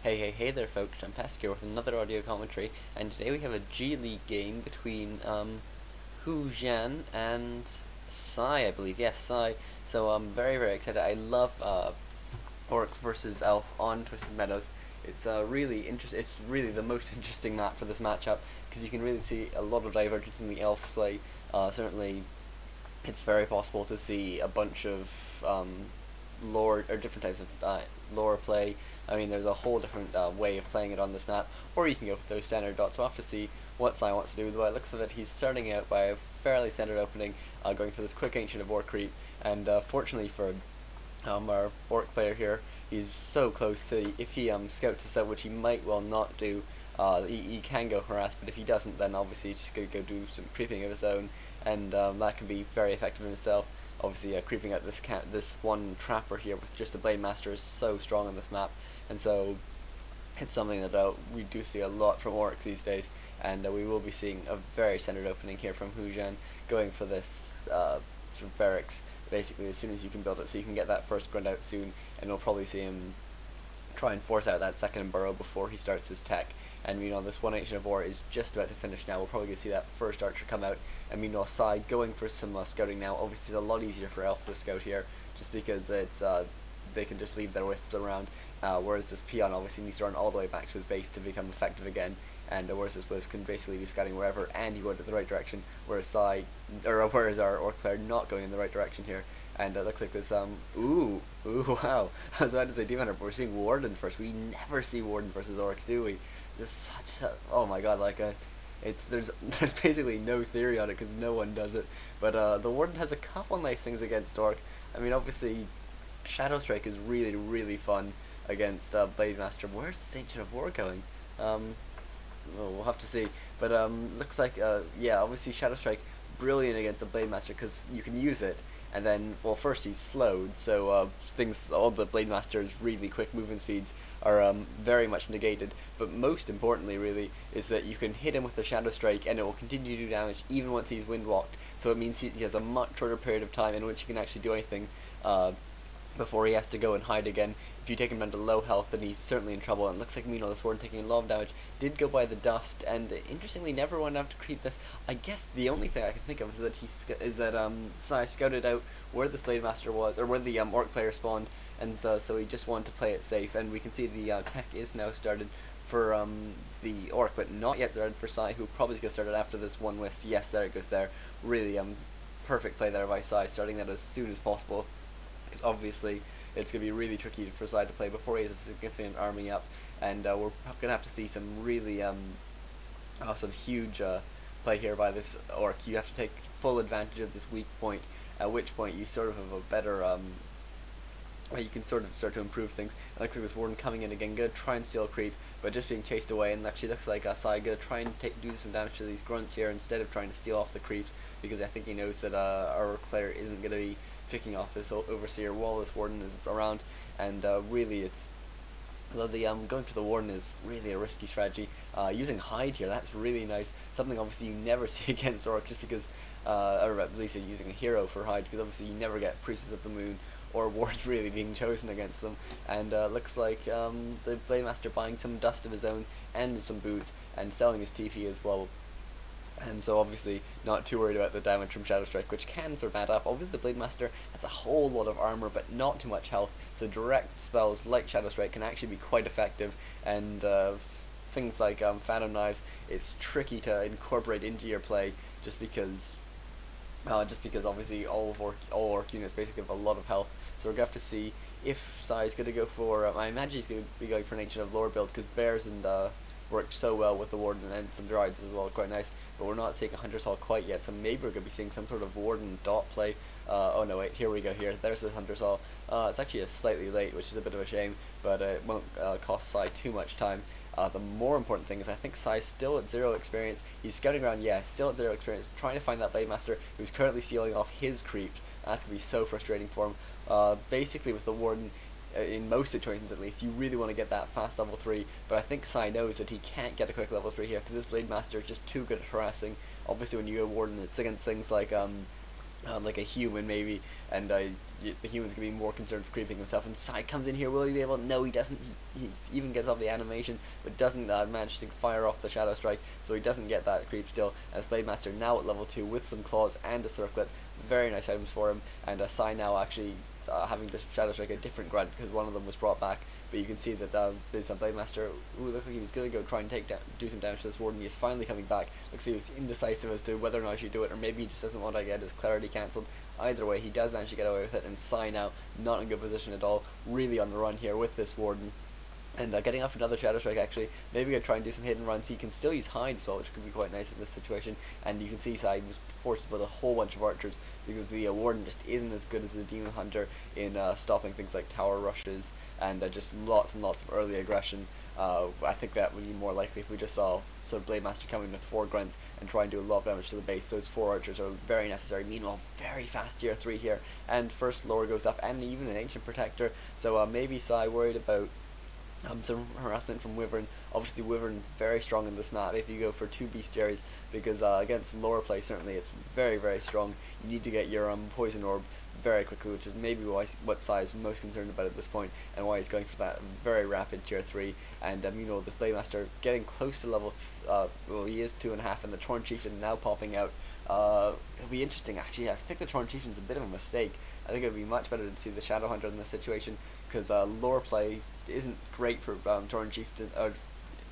Hey there folks, Chumpesque here with another audio commentary, and today we have a G League game between Houxian and Sai, I believe. Yes, Sai. So I'm very excited. I love Orc versus Elf on Twisted Meadows. It's really interesting. It's really the most interesting map for this matchup because you can really see a lot of divergence in the Elf play. Certainly, it's very possible to see a bunch of lore or different types of lore play. I mean, there's a whole different way of playing it on this map, or you can go for those standard dots. We'll have to see what Sai wants to do. By the looks of it, he's starting out by a fairly standard opening, going for this quick Ancient of War creep, and fortunately for our Orc player here, he's so close to, if he scouts this out, which he might well not do, he can go harass, but if he doesn't, then obviously he's just going to go do some creeping of his own, and that can be very effective in itself. Obviously, creeping out this one trapper here with just a Blade Master is so strong on this map, and so it's something that we do see a lot from Orcs these days, and we will be seeing a very standard opening here from Houxian, going for this sort of barracks basically as soon as you can build it, so you can get that first grunt out soon, and we'll probably see him try and force out that second burrow before he starts his tech. And meanwhile, this one Ancient of War is just about to finish now. We'll probably get to see that first archer come out. And meanwhile, Sai going for some scouting now. Obviously, it's a lot easier for Elf to scout here, just because it's they can just leave their wisps around. Whereas this peon obviously needs to run all the way back to his base to become effective again. And whereas this wisp can basically be scouting wherever, and he went in the right direction. Whereas whereas our Orc player not going in the right direction here. And it looks like this, ooh, wow. I was about to say Demon Hunter, but we're seeing Warden first. We never see Warden versus Orc, do we? Just such a, oh my god, like, there's basically no theory on it, because no one does it. But, the Warden has a couple nice things against Orc. I mean, obviously, Shadow Strike is really fun against, Blade Master. Where's this Ancient of War going? Well, we'll have to see. But, looks like, yeah, obviously Shadow Strike, brilliant against the Blade Master, because you can use it. And then, well, first he's slowed, so all the Blade Master's really quick movement speeds are very much negated. But most importantly, really, is that you can hit him with the Shadow Strike, and it will continue to do damage even once he's windwalked. So it means he has a much shorter period of time in which he can actually do anything before he has to go and hide again. If you take him down to low health, then he's certainly in trouble. And it looks like Mino, this Warden taking a lot of damage, did go by the dust, and interestingly never went out to creep this. I guess the only thing I can think of is that Sai scouted out where this Blade Master was, or where the Orc player spawned, and so he just wanted to play it safe. And we can see the tech is now started for the Orc, but not yet started for Sai, who probably is going to start it after this one wisp. Yes, there it goes there. Really perfect play there by Sai, starting that as soon as possible, because obviously it's going to be really tricky for Sai to play before he has a significant army up, and we're going to have to see some really some huge play here by this Orc. You have to take full advantage of this weak point, at which point you sort of have a better you can sort of start to improve things. It looks like this Warden coming in again, gonna try and steal a creep, but just being chased away, and actually looks like Sai gonna try and do some damage to these grunts here instead of trying to steal off the creeps, because I think he knows that our player isn't gonna be picking off this Overseer while this Warden is around, and really it's, although the going for the Warden is really a risky strategy. Using Hide here, that's really nice. Something obviously you never see against Orc, just because, or at least using a hero for Hide, because obviously you never get Priestess of the Moon or Wards really being chosen against them. And looks like the Blade Master buying some dust of his own and some boots, and selling his TP as well. And so obviously not too worried about the damage from Shadow Strike, which can sort of add up. Obviously the Blade Master has a whole lot of armor, but not too much health, so direct spells like Shadow Strike can actually be quite effective, and things like Phantom Knives, it's tricky to incorporate into your play, just because obviously all Orc units basically have a lot of health. So we're going to have to see if Sai's going to go for, I imagine he's going to be going for an Ancient of Lore build, because Bears and worked so well with the Warden, and some Druids as well, quite nice. But we're not seeing a Hunter's Hall quite yet, so maybe we're going to be seeing some sort of Warden dot play. Oh no, wait, here we go here. There's the Hunter's Hall. It's actually slightly late, which is a bit of a shame, but it won't cost Sai too much time. The more important thing is I think Sai's still at 0 experience. He's scouting around, yeah, still at 0 experience, trying to find that Blade Master who's currently stealing off his creeps. That's going to be so frustrating for him. Basically with the Warden, in most situations at least, you really want to get that fast level 3, but I think Sai knows that he can't get a quick level 3 here, because this Blade Master is just too good at harassing. Obviously when you go Warden, it's against things like like a human maybe, and the human's gonna be more concerned with creeping himself. And Sai comes in here. Will he be able? No, he doesn't. He even gets off the animation, but doesn't manage to fire off the Shadow Strike, so he doesn't get that creep still. As Blade Master now at level 2 with some claws and a circlet, very nice items for him. And Sai now actually having to Shadow Strike a different grunt because one of them was brought back. But you can see that there's a Blade Master who looked like he was going to go try and do some damage to this Warden. He is finally coming back. Looks like he was indecisive as to whether or not he should do it, or maybe he just doesn't want to get his clarity cancelled. Either way, he does manage to get away with it, and Sai now not in good position at all, really on the run here with this Warden. And getting off another Shadow Strike actually, maybe gonna try and do some hidden runs. He can still use Hide as well, which could be quite nice in this situation. And you can see Sai was forced to put a whole bunch of archers because the Warden just isn't as good as the Demon Hunter in stopping things like tower rushes and just lots and lots of early aggression. I think that would be more likely if we just saw sort of Blade Master coming with 4 grunts and try and do a lot of damage to the base. Those 4 archers are very necessary. Meanwhile, very fast tier 3 here, and first lore goes up, and even an Ancient Protector. So maybe Sai worried about some harassment from Wyvern. Obviously Wyvern very strong in this map if you go for 2 bestiaries, because against lower play certainly it's very very strong. You need to get your poison orb very quickly, which is maybe what Sai is most concerned about at this point, and why he's going for that very rapid tier 3. And you know, this Blade Master getting close to level well, he is 2.5, and the Torn Chieftain now popping out. It'll be interesting actually. I think the Torn Chieftain's a bit of a mistake. I think it would be much better to see the Shadow Hunter in this situation, because lore play isn't great for Torn Chieftain.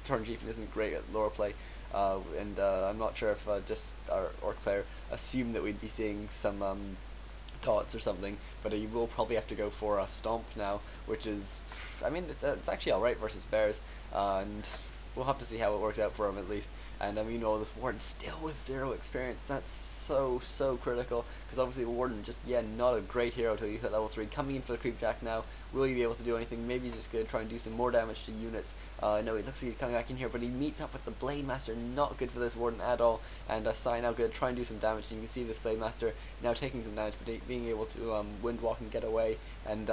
Torn Chieftain isn't great at lore play, and I'm not sure if or Claire assumed that we'd be seeing some dots or something, but you will probably have to go for a Stomp now, which is, I mean, it's actually alright versus bears, and we'll have to see how it works out for him at least. And you know, this Warden still with 0 experience, that's so critical, because obviously the Warden just, yeah, not a great hero until you hit level 3. Coming in for the Creep Jack now, will he be able to do anything? Maybe he's just going to try and do some more damage to units. No, it looks like he's coming back in here, but he meets up with the Blade Master, not good for this Warden at all. And Sai now going to try and do some damage, and you can see this Blade Master now taking some damage, but being able to Windwalk and get away. And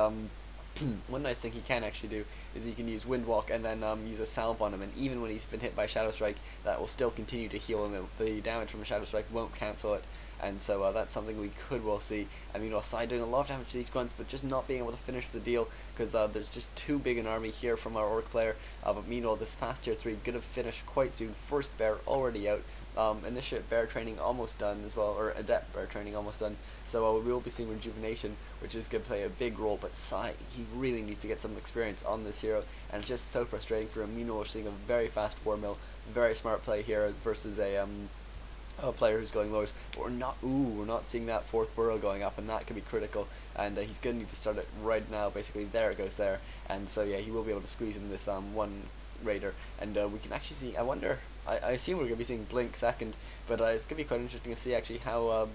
one nice thing he can actually do is he can use Windwalk and then use a salve on him, and even when he's been hit by Shadow Strike, that will still continue to heal him. The damage from a Shadow Strike won't cancel it, and so that's something we could well see. I mean, Sai doing a lot of damage to these grunts, but just not being able to finish the deal, because there's just too big an army here from our Orc player. But meanwhile, this fast tier 3 gonna finish quite soon. First bear already out. Initiate bear training almost done as well, or adept bear training almost done. So we will be seeing rejuvenation, which is going to play a big role. But Sai, he really needs to get some experience on this hero, and it's just so frustrating for him. Meanwhile, we're seeing a very fast war mill, very smart play here versus a player who's going lowers. But we're not seeing that 4th burrow going up, and that could be critical. And he's going to need to start it right now. Basically, there it goes there, and so yeah, he will be able to squeeze in this one raider, and we can actually see. I wonder. I assume we're going to be seeing Blink second, but it's going to be quite interesting to see actually how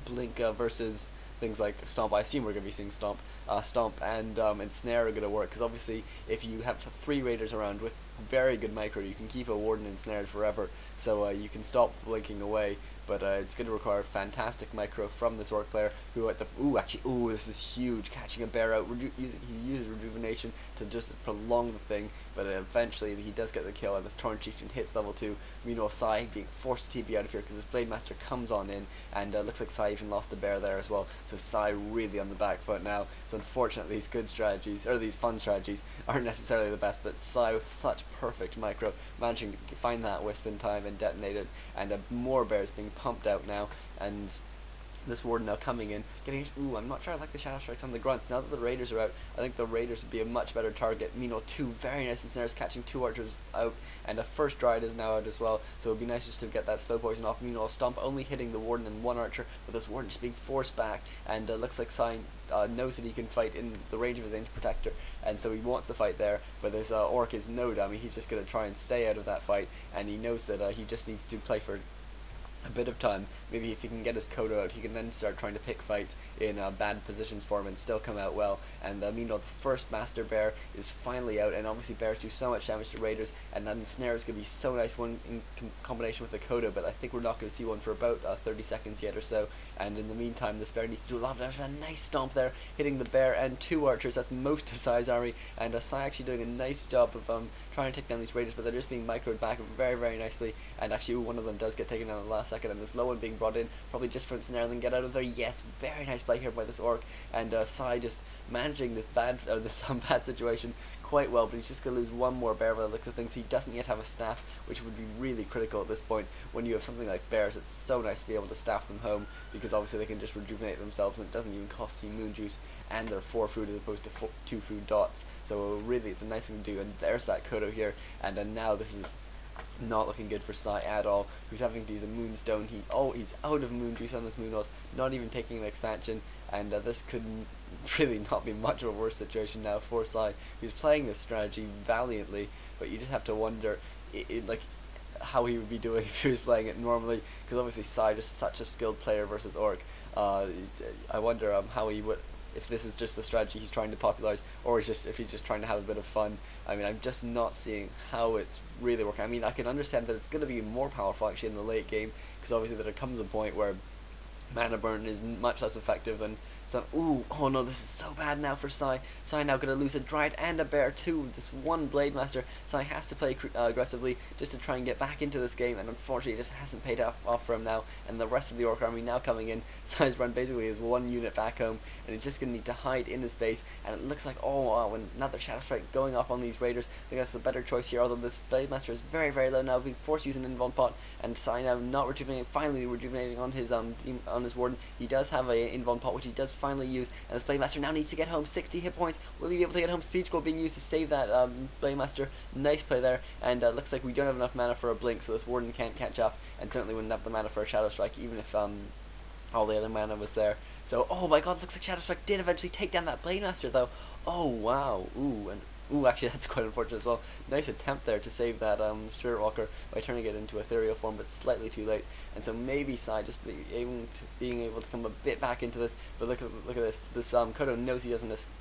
Blink versus things like Stomp. I assume we're going to be seeing Stomp, and Ensnare are going to work, because obviously if you have 3 raiders around with very good micro, you can keep a Warden ensnared forever, so you can stop blinking away. But it's going to require fantastic micro from this Orc player, who at the this is huge, catching a bear out. He uses rejuvenation to just prolong the thing, but eventually he does get the kill, and this Torn Chieftain hits level 2. Meanwhile, Sai being forced to TP out of here because this Blade Master comes on in, and looks like Sai even lost a bear there as well. So Sai really on the back foot now. So unfortunately, these good strategies, or these fun strategies, aren't necessarily the best. But Sai with such perfect micro, managing to find that wisp in time and detonate it, and more bears being pumped out now, and this Warden now coming in, getting. I'm not sure I like the Shadow Strikes on the grunts. Now that the Raiders are out, I think the Raiders would be a much better target. Meanwhile, 2 very nice ensnares, catching 2 archers out, and a first Dryad is now out as well, so it would be nice just to get that slow poison off. Meanwhile, Stomp only hitting the Warden and 1 archer, but this Warden just being forced back, and looks like Sai knows that he can fight in the range of his Ancient Protector, and so he wants to fight there, but this Orc is no dummy. He's just going to try and stay out of that fight, and he knows that he just needs to play for a bit of time. Maybe if he can get his Kodo out, he can then start trying to pick fights in bad positions for him and still come out well. And meanwhile, the first Master Bear is finally out, and obviously bears do so much damage to raiders, and then snare is going to be so nice one in combination with the Coda, but I think we're not going to see one for about 30 seconds yet or so. And in the meantime, this bear needs to do a lot of damage. A nice stomp there, hitting the bear and 2 archers. That's most of Sai's army, and Sai actually doing a nice job of trying to take down these raiders, but they're just being microed back very, very nicely. And actually, one of them does get taken down at the last second, and this low one being brought in, probably just for the snare, and then get out of there. Yes, very nice play here by this orc, and Sai just managing this bad situation quite well, but he's just going to lose one more bear by the looks of things. He doesn't yet have a staff, which would be really critical at this point. When you have something like bears, it's so nice to be able to staff them home, because obviously they can just rejuvenate themselves, and it doesn't even cost you moon juice, and they're 4 food as opposed to 2 food dots. So really, it's a nice thing to do. And there's that Kodo here, and then now this is not looking good for Sai at all, who's having to use a moonstone. He's out of moon juice on this moon not even taking an expansion, and this could really not be much of a worse situation now for Sai, who's playing this strategy valiantly, but you just have to wonder like how he would be doing if he was playing it normally, because obviously Sai is such a skilled player versus orc. I wonder how he would, if this is just the strategy he's trying to popularize, or if he's just trying to have a bit of fun. I mean, I'm just not seeing how it's really working. I mean, I can understand that it's going to be more powerful actually in the late game, because obviously there comes a point where mana burn is much less effective than some. Ooh, oh no, this is so bad now for Sai. Sai now going to lose a Dryad and a Bear too. This one Blade Master. Sai has to play aggressively just to try and get back into this game, and unfortunately it just hasn't paid off for him now. And the rest of the Orc army now coming in. Sai's run basically is 1 unit back home, and he's just going to need to hide in his base. And it looks like, oh wow, another Shadow Strike going off on these Raiders. I think that's the better choice here, although this Blade Master is very, very low now, being forced to use an Invuln Pot, and Sai now not rejuvenating, finally rejuvenating on his Warden. He does have a Invuln Pot, which he does finally use, and this Blade Master now needs to get home 60 hit points. Will he be able to get home? Speed Scroll being used to save that Blade Master. Nice play there, and looks like we don't have enough mana for a Blink, so this Warden can't catch up, and certainly wouldn't have the mana for a Shadow Strike, even if all the other mana was there. So, oh my god, looks like Shadow Strike did eventually take down that Blade Master though. Oh wow, ooh, actually that's quite unfortunate as well. Nice attempt there to save that Spirit Walker by turning it into ethereal form, but slightly too late. And so maybe Sai just being able to come a bit back into this. But look at this. This Kodo knows he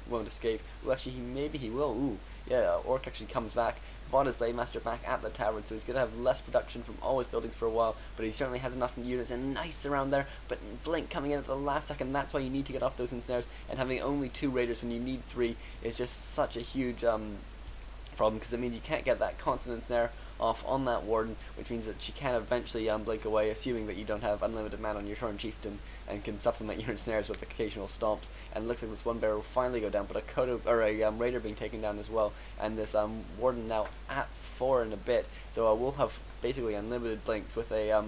won't escape. Well, actually, maybe he will. Ooh, yeah. Orc actually comes back. Bought his Blade Master back at the tavern, so he's going to have less production from all his buildings for a while, but he certainly has enough units, and nice around there, but Blink coming in at the last second. That's why you need to get off those ensnares, and having only 2 raiders when you need 3 is just such a huge problem, because it means you can't get that constant ensnare off on that Warden, which means that she can eventually blink away, assuming that you don't have unlimited mana on your turn Chieftain, and can supplement your ensnares with occasional stomps. And it looks like this one bear will finally go down, but a Kodo, or a Raider being taken down as well, and this Warden now at 4 and a bit, so we'll have basically unlimited blinks with a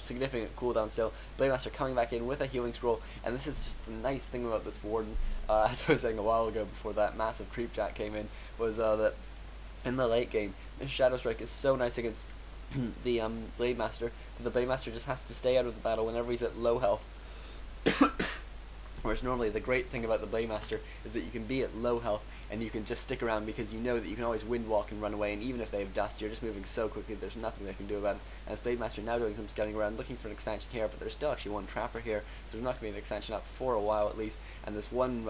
significant cooldown still. Blade Master coming back in with a healing scroll, and this is just the nice thing about this Warden, as I was saying a while ago before that massive creep jack came in, was that in the late game, this Shadow Strike is so nice against the Blade Master that the Blade Master just has to stay out of the battle whenever he's at low health. Whereas normally the great thing about the Blade Master is that you can be at low health and you can just stick around, because you know that you can always wind walk and run away, and even if they have dust, you're just moving so quickly there's nothing they can do about it. And this Blade Master now doing some scouting around, looking for an expansion here, but there's still actually one Trapper here, so there's not going to be an expansion up for a while at least, and this one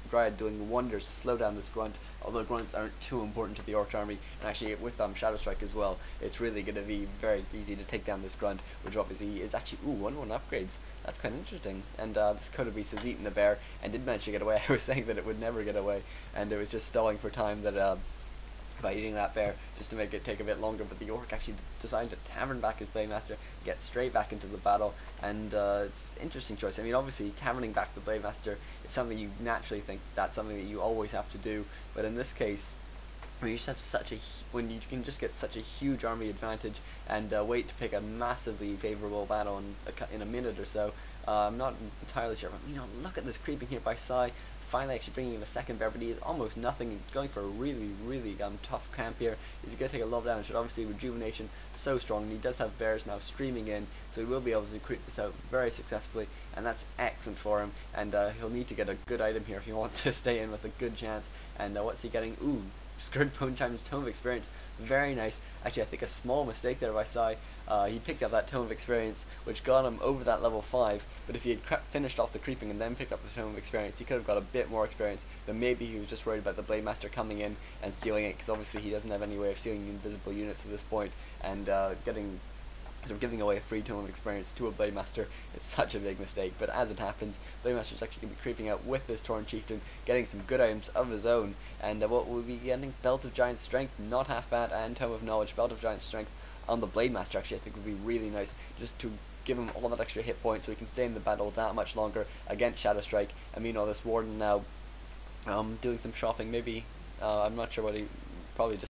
Dryad doing wonders to slow down this Grunt, although Grunts aren't too important to the Orc army, and actually with Shadow Strike as well, it's really going to be very easy to take down this Grunt, which obviously is actually, 1-1 upgrades. That's quite interesting. And this Kodo Beast has eaten a bear and did manage to get away. I was saying that it would never get away, and it was just stalling for time that by eating that bear just to make it take a bit longer, but the Orc actually decided to tavern back his Blade Master, get straight back into the battle, and it's an interesting choice. I mean, obviously taverning back the Blade Master is something you naturally think that's something that you always have to do, but in this case, when you just have when you can just get such a huge army advantage and wait to pick a massively favorable battle in a minute or so, I'm not entirely sure. But look at this creeping here by Sai. Finally actually bringing in a second bear, but he is almost nothing, going for a really, really tough camp here. He's going to take a lot of damage, but obviously rejuvenation so strong, and he does have bears now streaming in, so he will be able to creep this out very successfully, and that's excellent for him. And he'll need to get a good item here if he wants to stay in with a good chance. And what's he getting? Ooh, Skirt Bone Chime's Tome of Experience, very nice. Actually, I think a small mistake there by Sai. He picked up that Tome of Experience, which got him over that level 5, but if he had finished off the creeping and then picked up the Tome of Experience, he could have got a bit more experience, but maybe he was just worried about the Blade Master coming in and stealing it, because obviously he doesn't have any way of stealing invisible units at this point, and giving away a free Tome of Experience to a Blade Master is such a big mistake. But as it happens, Blade Master is actually going to be creeping out with this Tauren Chieftain, getting some good items of his own, and what we'll be getting, Belt of Giant Strength, not half bad, and Tome of Knowledge. Belt of Giant Strength on the Blade Master actually I think would be really nice, just to give him all that extra hit points so he can stay in the battle that much longer against Shadow Strike. I mean, all this Warden now doing some shopping, maybe, I'm not sure what he, probably just